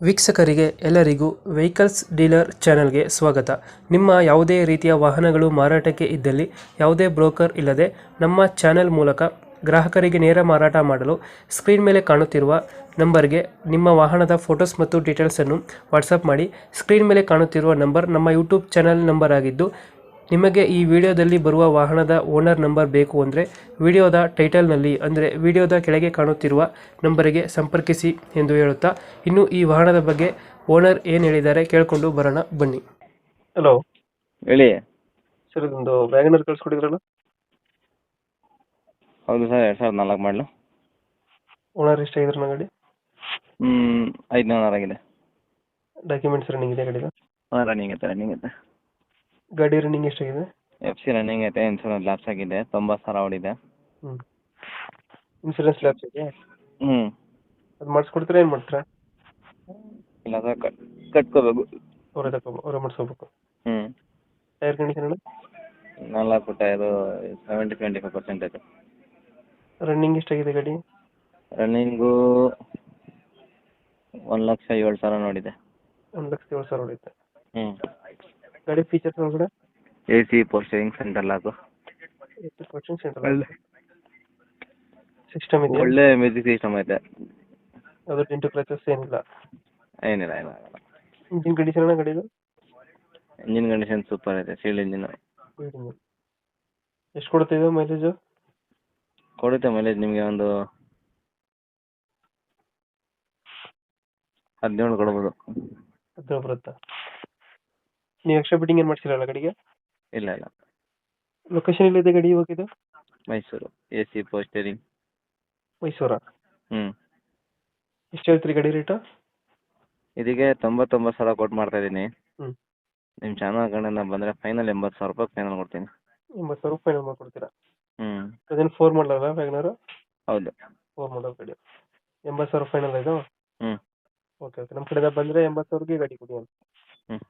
ವೀಕ್ಷಕರಿಗೆ ಎಲ್ಲರಿಗೂ vehicles dealer ಚಾನೆಲ್ಗೆ ಸ್ವಾಗತ. ನಿಮ್ಮ ಯಾವುದೇ ರೀತಿಯ ವಾಹನಗಳು ಮಾರಾಟಕ್ಕೆ ಇದ್ದಲ್ಲಿ ಯಾವುದೇ ಬ್ರೋಕರ್ ಇಲ್ಲದೆ ನಮ್ಮ ಚಾನೆಲ್ ಮೂಲಕ ಗ್ರಾಹಕರಿಗೆ ನೇರ ಮಾರಾಟ ಮಾಡಲು ಸ್ಕ್ರೀನ್ ಮೇಲೆ ಕಾಣುತ್ತಿರುವ ನಂಬರ್ಗೆ ನಿಮ್ಮ ವಾಹನದ ಫೋಟೋಸ್ ಮತ್ತು ಡೀಟೇಲ್ಸನ್ನು ವಾಟ್ಸಪ್ ಮಾಡಿ. ಸ್ಕ್ರೀನ್ ಮೇಲೆ ಕಾಣುತ್ತಿರುವ ನಂಬರ್ ನಮ್ಮ ಯೂಟ್ಯೂಬ್ ಚಾನೆಲ್ ನಂಬರ್ ಆಗಿದ್ದು, ನಿಮಗೆ ಈ ವಿಡಿಯೋದಲ್ಲಿ ಬರುವ ವಾಹನದ ಓನರ್ ನಂಬರ್ ಬೇಕು ಅಂದರೆ ವಿಡಿಯೋದ ಟೈಟಲ್ನಲ್ಲಿ ಅಂದರೆ ವಿಡಿಯೋದ ಕೆಳಗೆ ಕಾಣುತ್ತಿರುವ ನಂಬರಿಗೆ ಸಂಪರ್ಕಿಸಿ ಎಂದು ಹೇಳುತ್ತಾ, ಇನ್ನು ಈ ವಾಹನದ ಬಗ್ಗೆ ಓನರ್ ಏನು ಹೇಳಿದ್ದಾರೆ ಕೇಳಿಕೊಂಡು ಬರೋಣ ಬನ್ನಿ. ಹಲೋ ಹೇಳಿ. ಸರ್, ಇದೊಂದು ವ್ಯಾಗನರ್ ಕಳಿಸ್ಕೊಟ್ಟಿದ್ರಲ್ಲ, ಹೌದು ಸರ್, 2004 ಮಾಡಲು. ಓನರ್ ಎಷ್ಟಾಗಿದ್ರೆ ನನ್ನ ಗಾಡಿ? 5 ಆಗಿದೆ. ಡಾಕ್ಯುಮೆಂಟ್ಸ್ ರನ್ನಿಂಗ್ ಇದೆ ಗಾಡಿದ? ರನ್ನಿಂಗ್ ಐತೆ. ಗಾಡಿ ರನ್ನಿಂಗ್ ಎಷ್ಟಾಗಿದೆ? FC ರನ್ನಿಂಗ್ ಐತೆ. ಇನ್ಶೂರೆನ್ಸ್ ಲ್ಯಾಪ್ಸ್ ಆಗಿದೆ. 90,000 ಓಡಿದೆ. ಇನ್ಸೂರೆನ್ಸ್ ಲ್ಯಾಪ್ಸ್ ಇದೆ? ಅದು ಮಾಡಿಸ್ಕೊಡ್ತೀರಾ, ಏನು ಮಾಡ್ತೀರಾ? ಇಲ್ಲ ಸರ್, ಕಟ್ಕೋಬೇಕು. ಅವರೇ ಮಾಡಿಸ್ಕೋಬೇಕು. ಟೈರ್ ಕಂಡೀಷನ್ ಅಣ್ಣ? 4 ಟೈರು 70-25% ಐತೆ. ರನ್ನಿಂಗ್ ಎಷ್ಟಾಗಿದೆ ಗಾಡಿ? ರನ್ನಿಂಗು 1,07,000 ನೋಡಿದೆ. 1,07,000 ಹೊಡೆಯುತ್ತೆ. ಗಾಡಿ ಫೀಚರ್ಸ್ ಒಳಗಡೆ? AC, power steering, centre lock. System ಇದೆ? ಒಳ್ಳೆ ಮ್ಯೂಸಿಕ್ ಸಿಸ್ಟಮ್ ಐತೆ. ಅದು ಡೆಂಟು ಕ್ರಚಸ್ ಏನಿಲ್ಲ? ಏನಿಲ್ಲ. ಇಂಜಿನ್ ಕಂಡೀಷನ್ ಅಣ್ಣ ಗಾಡಿದು? ಇಂಜಿನ್ ಕಂಡೀಷನ್ ಸೂಪರ್ ಐತೆ. Sealed engine. ಎಷ್ಟು ಕೊಡ್ತಿದೆ ಮೈಲೇಜು? ಕೊಡುತ್ತೆ ಮೈಲೇಜ್ ನಿಮಗೆ ಒಂದು 17 ಕೊಡ್ಬೋದು. 17 ಬರುತ್ತಾ? ನೀವು ಎಕ್ಸ್ಟ್ರಾ ಬಿಟ್ಟಿಂಗ್ ಏನು ಮಾಡ್ಸಿರಲ್ಲ ಗಾಡಿಗೆ? ಇಲ್ಲ. ಲೊಕೇಶನ್ ಎಲ್ಲಿದೆ ಗಾಡಿ ಇವಾಗ ಇದು? ಮೈಸೂರು. AC, ಪೋಸ್ಟರಿಂಗ್. ಮೈಸೂರಾ? ಹ್ಞೂ. ಎಷ್ಟು ಹೇಳ್ತೀರಿ ಗಾಡಿ ರೇಟು? ಇದಕ್ಕೆ 99,000 ಕೊಟ್ಟು ಮಾಡ್ತಾ ಇದ್ದೀನಿ. ಹ್ಞೂ. ನಿಮ್ಮ ಚಾನಲ್ ಕಡೆಯಿಂದ ಬಂದರೆ ಫೈನಲ್ 80,000 ರೂಪಾಯಿ ಫೈನಲ್ ಕೊಡ್ತೀನಿ. 80,000 ಫೈನಲ್ ಮಾಡ್ಕೊಡ್ತೀರಾ? ಹ್ಞೂ. ಅದೇನು 4 ಮಾಡಲಲ್ಲ ವ್ಯಾಗನರು? ಹೌದು. 4 ಮಾಡಲ್ ಗಾಡಿ. 80,000 ಫೈನಲ್ ಇದು? ಹ್ಞೂ. ಓಕೆ. ನಮ್ಮ ಕಡೆಯಿಂದ ಬಂದರೆ 80,000ಗೆ ಗಾಡಿ ಕೊಡಿ ಅಂತ. ಹ್ಞೂ.